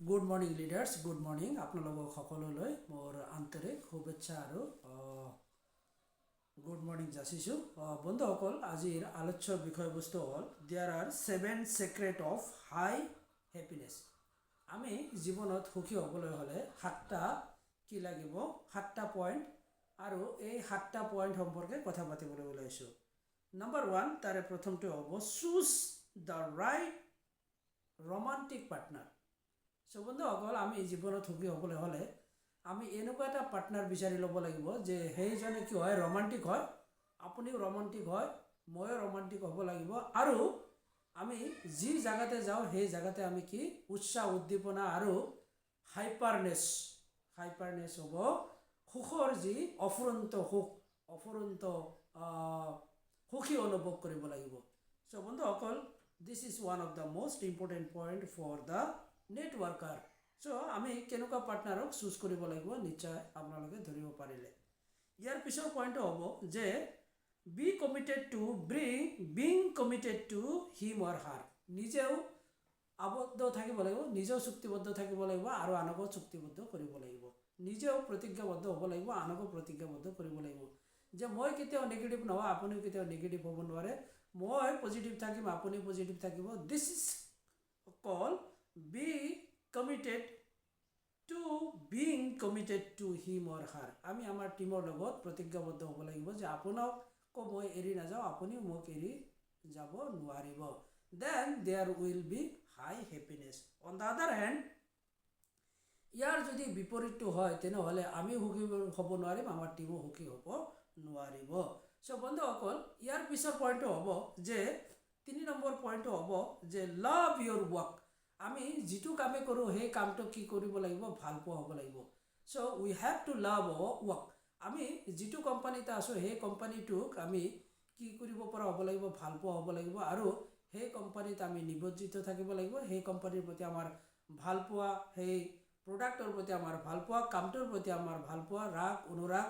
Good morning leaders, good morning আপোনালোকক সকলোলৈ মোৰ আন্তৰিক শুভেচ্ছা আৰু গুড মৰ্ণিং যাচিছোঁ। বন্ধুসকল, আজিৰ আলোচ্য বিষয়বস্তু হ'ল there are 7 secret of high happiness. আমি জীৱনত সুখী হ'বলৈ হ'লে 7টা কি লাগিব, 7টা পইণ্ট আৰু এই 7টা পইণ্ট সম্পৰ্কে কথা পাতিবলৈ ওলাইছোঁ। নম্বৰ 1, তাৰে প্ৰথমটো হ'ব choose the right romantic partner. So' বন্ধুসকল, আমি জীৱনত সুখী হ'বলৈ হ'লে আমি এনেকুৱা এটা পাৰ্টনাৰ বিচাৰি ল'ব লাগিব যে সেইজনে কি হয়, ৰোমান্টিক হয়, আপুনিও ৰোমান্টিক হয়, ময়ো ৰোমান্টিক হ'ব লাগিব। আৰু আমি যি জাগাতে যাওঁ সেই জাগাতে আমি কি উৎসাহ উদ্দীপনা আৰু হাইপাৰনেছ হ'ব, সুখৰ যি অফুৰন্ত সুখী অনুভৱ কৰিব লাগিব। চ' বন্ধুসকল, this is one of the most important point for the networker. So' আমি কেনেকুৱা পাৰ্টনাৰক চুজ কৰিব লাগিব নিশ্চয় আপোনালোকে ধৰিব পাৰিলে। ইয়াৰ পিছৰ পইণ্টটো হ'ব যে being committed to him or হাৰ। নিজেও আবদ্ধ থাকিব লাগিব, নিজেও চুক্তিবদ্ধ থাকিব লাগিব আৰু আনকো চুক্তিবদ্ধ কৰিব লাগিব। নিজেও প্ৰতিজ্ঞাবদ্ধ হ'ব লাগিব, আনকো প্ৰতিজ্ঞাবদ্ধ কৰিব লাগিব যে মই কেতিয়াও নিগেটিভ নহয়, আপুনিও কেতিয়াও নিগেটিভ হ'ব নোৱাৰে। মই পজিটিভ থাকিম, আপুনি পজিটিভ থাকিব। This is call be committed to him or her. আমি আমাৰ টিমৰ লগত প্ৰতিজ্ঞাবদ্ধ হ'ব লাগিব যে আপোনাকো মই এৰি নাযাওঁ, আপুনিও মোক এৰি যাব নোৱাৰিব। Then there will be high happiness. On the other hand, ইয়াৰ যদি বিপৰীতটো হয় তেনেহ'লে আমি সুখী হ'ব নোৱাৰিম, আমাৰ টিমো সুখী হ'ব নোৱাৰিব। চ' বন্ধুসকল, ইয়াৰ পিছৰ পইণ্টটো হ'ব যে 3 নম্বৰ পইণ্টটো হ'ব যে লাভ ইয়'ৰ ৱৰ্ক। আমি যিটো কামে কৰোঁ সেই কামটো কি কৰিব লাগিব, ভাল পোৱা হ'ব লাগিব। So' we have to love our work. আমি যিটো কোম্পানীতে আছোঁ সেই কোম্পানীটোক আমি কি কৰিব পৰা হ'ব লাগিব, ভাল পোৱা হ'ব লাগিব। আৰু সেই কোম্পানীত আমি নিবজ্জিত থাকিব লাগিব। সেই কোম্পানীৰ প্ৰতি আমাৰ ভাল পোৱা, সেই প্ৰডাক্টৰ প্ৰতি আমাৰ ভাল পোৱা, কামটোৰ প্ৰতি আমাৰ ভাল পোৱা, ৰাগ অনুৰাগ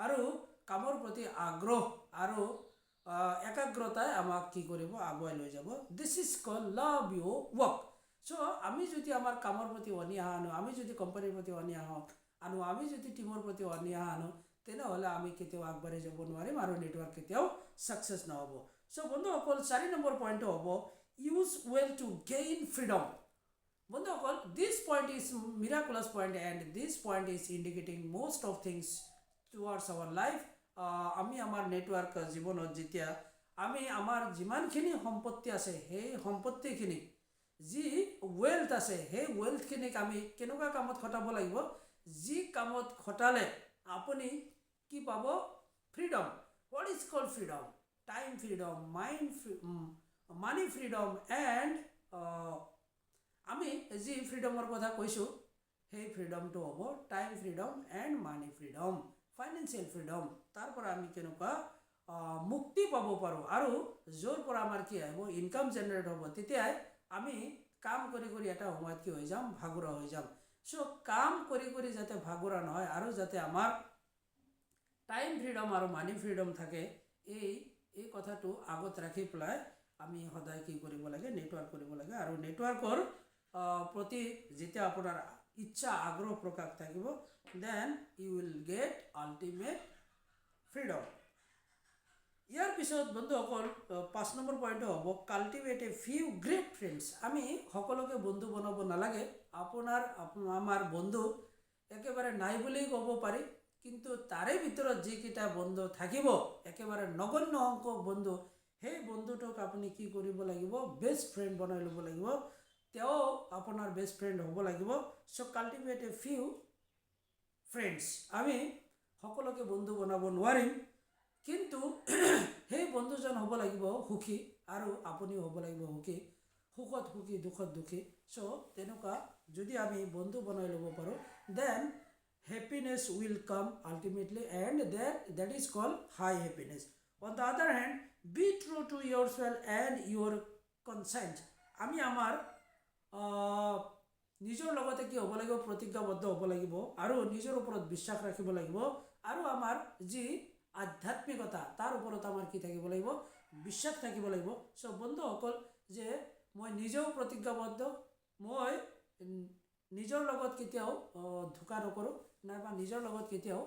আৰু কামৰ প্ৰতি আগ্ৰহ আৰু একাগ্ৰতাই আমাক কি কৰিব, আগুৱাই লৈ যাব। This is call love your work. So' আমি যদি আমাৰ কামৰ প্ৰতি অনীহা আনো, আমি যদি কোম্পানীৰ প্ৰতি অনীহা আনো, আমি যদি টিমৰ প্ৰতি অনীহা আনো, তেনেহ'লে আমি কেতিয়াও আগবাঢ়ি যাব নোৱাৰিম আৰু নেটৱৰ্ক কেতিয়াও ছাকচেছ নহ'ব। চ' বন্ধুসকল, 4 নম্বৰ পইণ্টটো হ'ব use well to gain freedom. বন্ধুসকল, this point is miraculous point and this point is indicating most of things towards our life. আমি আমাৰ নেটৱৰ্ক জীৱনত যেতিয়া আমি আমাৰ যিমানখিনি সম্পত্তি আছে সেই সম্পত্তিখিনিক, যি ৱেল্থ আছে সেই ৱেল্থখিনিক আমি কেনেকুৱা কামত খটাব লাগিব, যি কামত খটালে আপুনি কি পাব, freedom. What is call freedom? Time freedom, money freedom and আমি যি ফ্ৰীডমৰ কথা কৈছোঁ সেই ফ্ৰীডমটো হ'ব time freedom and money freedom, financial freedom. তাৰ পৰা আমি কেনেকুৱা মুক্তি পাব পাৰোঁ আৰু য'ৰ পৰা আমাৰ কি আহিব, ইনকাম জেনেৰেট হ'ব। তেতিয়াই আমি কাম কৰি কৰি এটা সময়ত কি হৈ যাম, ভাগৰুৱা হৈ যাম। চ' কাম কৰি কৰি যাতে ভাগৰুৱা নহয় আৰু যাতে আমাৰ টাইম ফ্ৰীডম আৰু মানি ফ্ৰীডম থাকে, এই কথাটো আগত ৰাখি পেলাই আমি সদায় কি কৰিব লাগে, নেটৱৰ্ক কৰিব লাগে। আৰু নেটৱৰ্কৰ প্ৰতি যেতিয়া আপোনাৰ ইচ্ছা আগ্ৰহ প্ৰকাশ থাকিব, then you will get ultimate freedom. ইয়াৰ পিছত বন্ধুসকল, 5 নম্বৰ পইণ্টটো হ'ব cultivate a few great friends. আমি সকলোকে বন্ধু বনাব নালাগে। আমাৰ বন্ধু একেবাৰে নাই বুলিও ক'ব পাৰি, কিন্তু তাৰে ভিতৰত যিকেইটা বন্ধু থাকিব, একেবাৰে নগণ্য সংখ্যক বন্ধু, সেই বন্ধুটোক আপুনি কি কৰিব লাগিব, বেষ্ট ফ্ৰেণ্ড বনাই ল'ব লাগিব। তেওঁ আপোনাৰ বেষ্ট ফ্ৰেণ্ড হ'ব লাগিব। চ' কাল্টিভেট এ ফিউ ফ্ৰেণ্ডছ। আমি সকলোকে বন্ধু বনাব নোৱাৰিম, কিন্তু সেই বন্ধুজন হ'ব লাগিব সুখী আৰু আপুনিও হ'ব লাগিব সুখী, সুখত সুখী, দুখত দুখী। চ' তেনেকুৱা যদি আমি বন্ধু বনাই ল'ব পাৰোঁ, then happiness will come ultimately and that is called high happiness. On the other hand, be true to yourself and your conscience. আমি আমাৰ নিজৰ লগতে কি হ'ব লাগিব, প্ৰতিজ্ঞাবদ্ধ হ'ব লাগিব আৰু নিজৰ ওপৰত বিশ্বাস ৰাখিব লাগিব। আৰু আমাৰ যি আধ্যাত্মিকতা তাৰ ওপৰত আমাৰ কি থাকিব লাগিব, বিশ্বাস থাকিব লাগিব। চ' বন্ধুসকল, যে মই নিজেও প্ৰতিজ্ঞাবদ্ধ, মই নিজৰ লগত কেতিয়াও ধোকা নকৰোঁ নাইবা নিজৰ লগত কেতিয়াও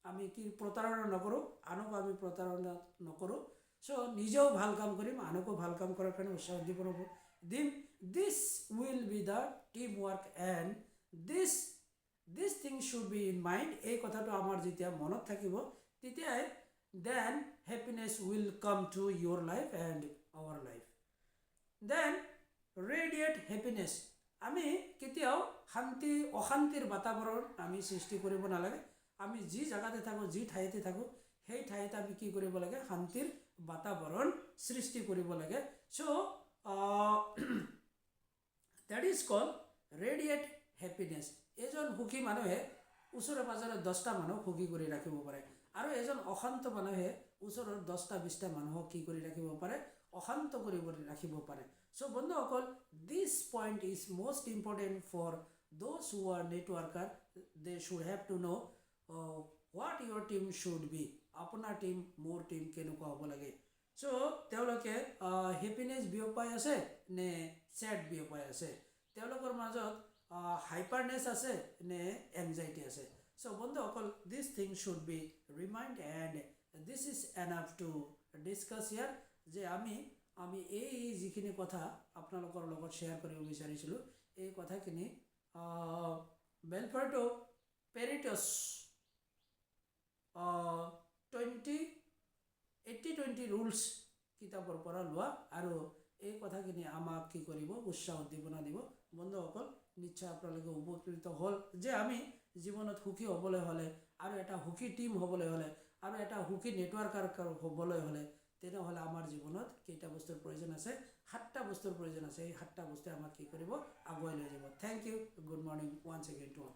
আমি কি প্ৰতাৰণা নকৰোঁ, আনকো আমি প্ৰতাৰণা নকৰোঁ। চ' নিজেও ভাল কাম কৰিম, আনকো ভাল কাম কৰাৰ কাৰণে উৎসাহ দিম। This will be the team work and this thing should be in mind. এই কথাটো আমাৰ যেতিয়া মনত থাকিব তেতিয়াই then happiness will come to your life and our life. Then radiate happiness. আমি কেতিয়াও অশান্তিৰ বাতাবৰণ আমি সৃষ্টি কৰিব নালাগে। আমি যি জেগাতে থাকোঁ, যি ঠাইতে থাকোঁ, সেই ঠাইতে আমি কি কৰিব লাগে, শান্তিৰ বাতাবৰণ সৃষ্টি কৰিব লাগে। চ' দ্যাট ইজ কল ৰেডিয়েট হেপিনেছ। এজন সুখী মানুহে ওচৰে পাঁজৰে 10টা মানুহক সুখী কৰি ৰাখিব পাৰে, আৰু এজন অশান্ত মানুহে ওচৰৰ 10টা 20টা মানুহক কি কৰি ৰাখিব পাৰে, অশান্ত কৰি ৰাখিব পাৰে। চ' বন্ধুসকল, this point is most important for those who are networker. They should have to know' what your team should be. আপোনাৰ টিম, মোৰ টিম কেনেকুৱা হ'ব লাগে। চ' তেওঁলোকে হেপিনেছ বিয়পাই আছে নে ছেড বিয়পাই আছে, তেওঁলোকৰ মাজত হাইপাৰনেছ আছে নে এংজাইটি আছে। চ' বন্ধুসকল, this thing should be remind and this is enough to discuss ইয়াৰ। যে আমি এই যিখিনি কথা আপোনালোকৰ লগত শ্বেয়াৰ কৰিব বিচাৰিছিলোঁ, এই কথাখিনি বেলফাৰ্টো পেৰিটছ 80-20 ৰুলছ কিতাপৰ পৰা লোৱা, আৰু এই কথাখিনি আমাক কি কৰিব, উৎসাহ উদ্দীপনা দিব। বন্ধুসকল, নিশ্চয় আপোনালোকে উপকৃত হ'ল যে আমি জীৱনত সুখী হ'বলৈ হ'লে, আৰু এটা সুখী টিম হ'বলৈ হ'লে, আৰু এটা সুখী নেটৱৰ্কাৰ হ'বলৈ হ'লে, তেনেহ'লে আমাৰ জীৱনত কেইটা বস্তুৰ প্ৰয়োজন আছে, 7টা বস্তুৰ প্ৰয়োজন আছে। এই 7টা বস্তুৱে আমাক কি কৰিব, আগুৱাই লৈ যাব। Thank you, good morning once again to all.